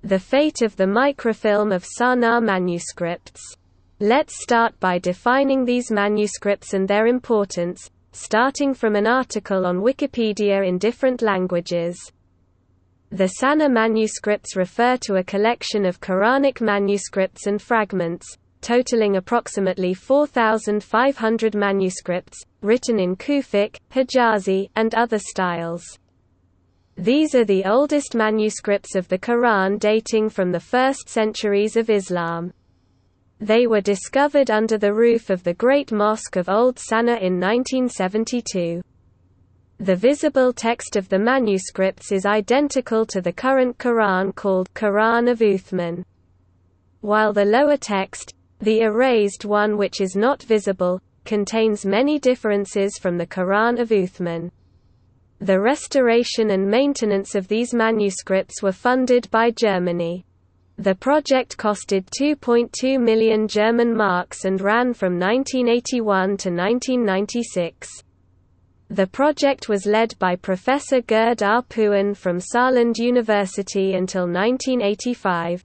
The fate of the microfilm of Sanaa Manuscripts. Let's start by defining these manuscripts and their importance, starting from an article on Wikipedia in different languages. The Sanaa manuscripts refer to a collection of Quranic manuscripts and fragments, totaling approximately 4,500 manuscripts, written in Kufic, Hijazi, and other styles. These are the oldest manuscripts of the Quran dating from the first centuries of Islam. They were discovered under the roof of the Great Mosque of Old Sanaa in 1972. The visible text of the manuscripts is identical to the current Quran called Quran of Uthman. While the lower text, the erased one which is not visible, contains many differences from the Quran of Uthman. The restoration and maintenance of these manuscripts were funded by Germany. The project costed 2.2 million German marks and ran from 1981 to 1996. The project was led by Professor Gerd R. Puin from Saarland University until 1985.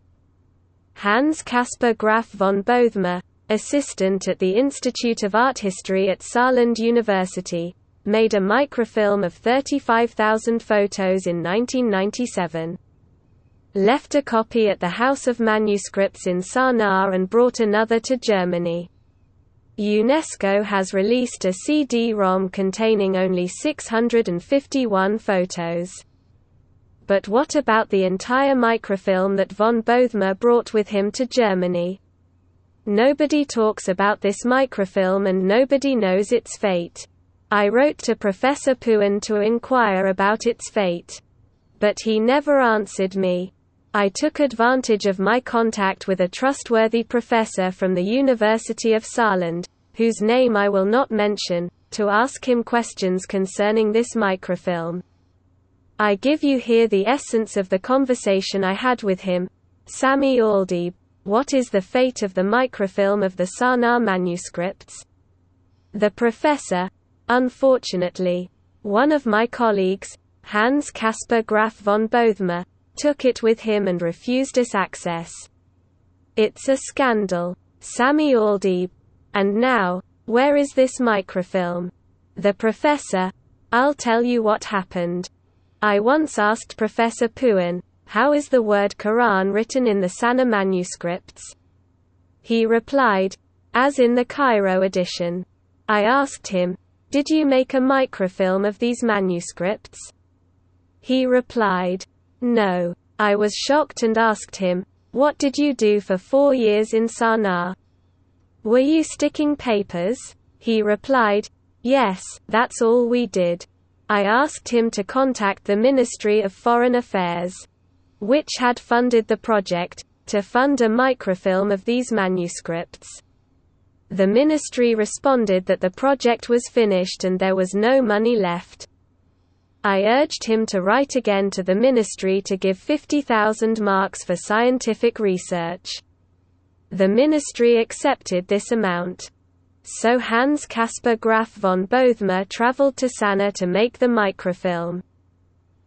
Hans Caspar Graf von Bothmer, assistant at the Institute of Art History at Saarland University, made a microfilm of 35,000 photos in 1997. Left a copy at the House of Manuscripts in Sanaa and brought another to Germany. UNESCO has released a CD-ROM containing only 651 photos. But what about the entire microfilm that von Bothmer brought with him to Germany? Nobody talks about this microfilm and nobody knows its fate. I wrote to Professor Puin to inquire about its fate. But he never answered me. I took advantage of my contact with a trustworthy professor from the University of Saarland, whose name I will not mention, to ask him questions concerning this microfilm. I give you here the essence of the conversation I had with him. Sami Aldeeb, what is the fate of the microfilm of the Sanaa manuscripts? The professor, unfortunately, one of my colleagues, Hans Caspar Graf von Bothmer, took it with him and refused us access. It's a scandal. Sami Aldeeb. And now, where is this microfilm? The professor, I'll tell you what happened. I once asked Professor Puin, how is the word Quran written in the Sanaa manuscripts? He replied, as in the Cairo edition. I asked him, did you make a microfilm of these manuscripts? He replied, no. I was shocked and asked him, what did you do for 4 years in Sanaa? Were you sticking papers? He replied, yes, that's all we did. I asked him to contact the Ministry of Foreign Affairs, which had funded the project, to fund a microfilm of these manuscripts. The ministry responded that the project was finished and there was no money left. I urged him to write again to the ministry to give 50,000 marks for scientific research. The ministry accepted this amount. So Hans Caspar Graf von Bothmer traveled to Sanaa to make the microfilm.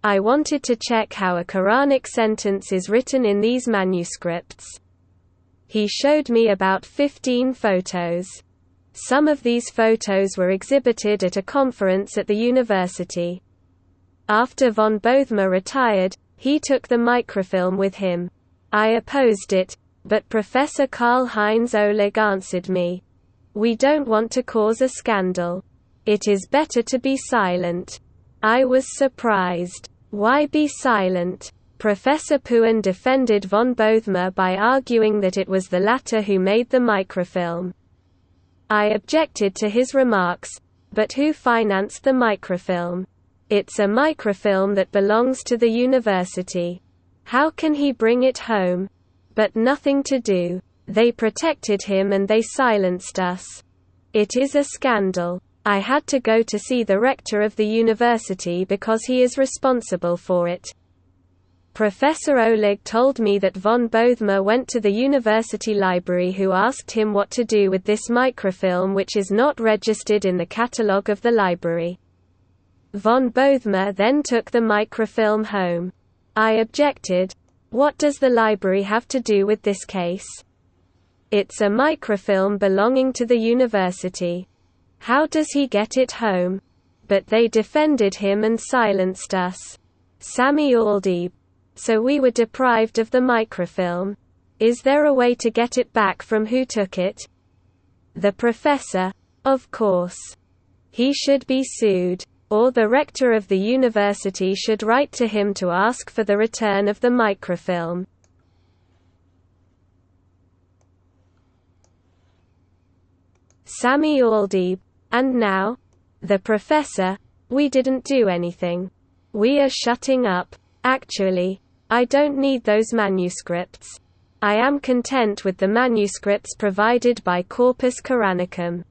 I wanted to check how a Quranic sentence is written in these manuscripts. He showed me about 15 photos. Some of these photos were exhibited at a conference at the university. After von Bothmer retired, he took the microfilm with him. I opposed it, but Professor Karl-Heinz Ohlig answered me. We don't want to cause a scandal. It is better to be silent. I was surprised. Why be silent? Professor Puin defended von Bothmer by arguing that it was the latter who made the microfilm. I objected to his remarks, but who financed the microfilm? It's a microfilm that belongs to the university. How can he bring it home? But nothing to do. They protected him and they silenced us. It is a scandal. I had to go to see the rector of the university because he is responsible for it. Professor Ohlig told me that von Bothmer went to the university library who asked him what to do with this microfilm which is not registered in the catalogue of the library. Von Bothmer then took the microfilm home. I objected. What does the library have to do with this case? It's a microfilm belonging to the university. How does he get it home? But they defended him and silenced us. Sami Aldeeb. So we were deprived of the microfilm. Is there a way to get it back from who took it? The professor. Of course. He should be sued. Or the rector of the university should write to him to ask for the return of the microfilm. Sami Aldeeb. And now? The professor. We didn't do anything. We are shutting up. Actually, I don't need those manuscripts. I am content with the manuscripts provided by Corpus Coranicum.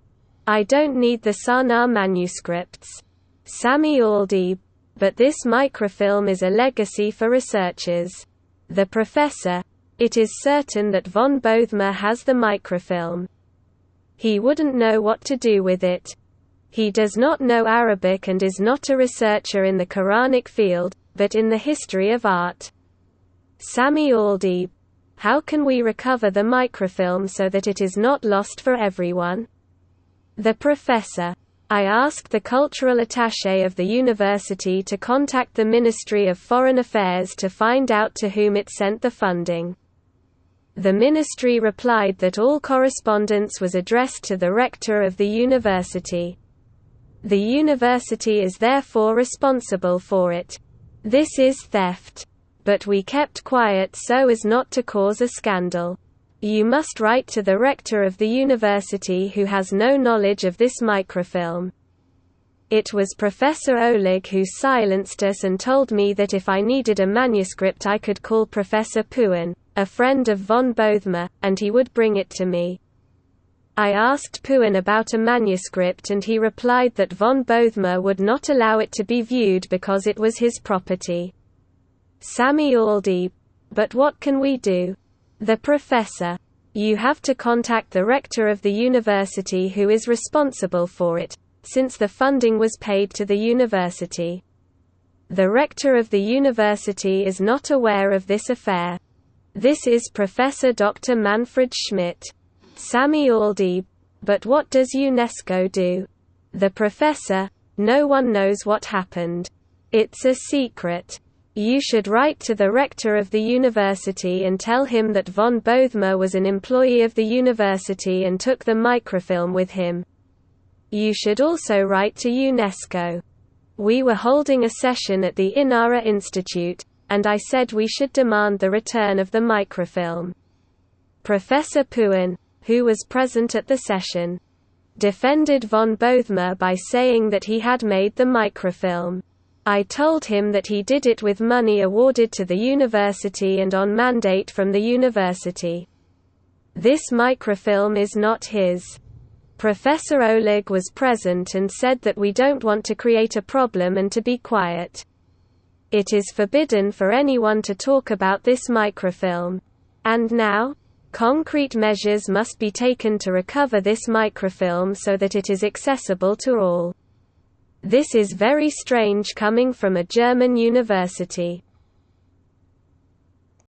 I don't need the Sanaa Manuscripts. Sami Aldeeb. But this microfilm is a legacy for researchers. The professor. It is certain that von Bothmer has the microfilm. He wouldn't know what to do with it. He does not know Arabic and is not a researcher in the Quranic field, but in the history of art. Sami Aldeeb. How can we recover the microfilm so that it is not lost for everyone? The professor. I asked the cultural attaché of the university to contact the Ministry of Foreign Affairs to find out to whom it sent the funding. The ministry replied that all correspondence was addressed to the rector of the university. The university is therefore responsible for it. This is theft. But we kept quiet so as not to cause a scandal. You must write to the rector of the university who has no knowledge of this microfilm. It was Professor Oleg who silenced us and told me that if I needed a manuscript I could call Professor Puin, a friend of von Bothmer, and he would bring it to me. I asked Puin about a manuscript and he replied that von Bothmer would not allow it to be viewed because it was his property. Sami Aldeeb. But what can we do? The professor. You have to contact the rector of the university who is responsible for it, since the funding was paid to the university. The rector of the university is not aware of this affair. This is Professor Dr. Manfred Schmidt. Sami Aldeeb. But what does UNESCO do? The professor. No one knows what happened. It's a secret. You should write to the rector of the university and tell him that von Bothmer was an employee of the university and took the microfilm with him. You should also write to UNESCO. We were holding a session at the Inara Institute, and I said we should demand the return of the microfilm. Professor Puin, who was present at the session, defended von Bothmer by saying that he had made the microfilm. I told him that he did it with money awarded to the university and on mandate from the university. This microfilm is not his. Professor Oleg was present and said that we don't want to create a problem and to be quiet. It is forbidden for anyone to talk about this microfilm. And now? Concrete measures must be taken to recover this microfilm so that it is accessible to all. This is very strange coming from a German university.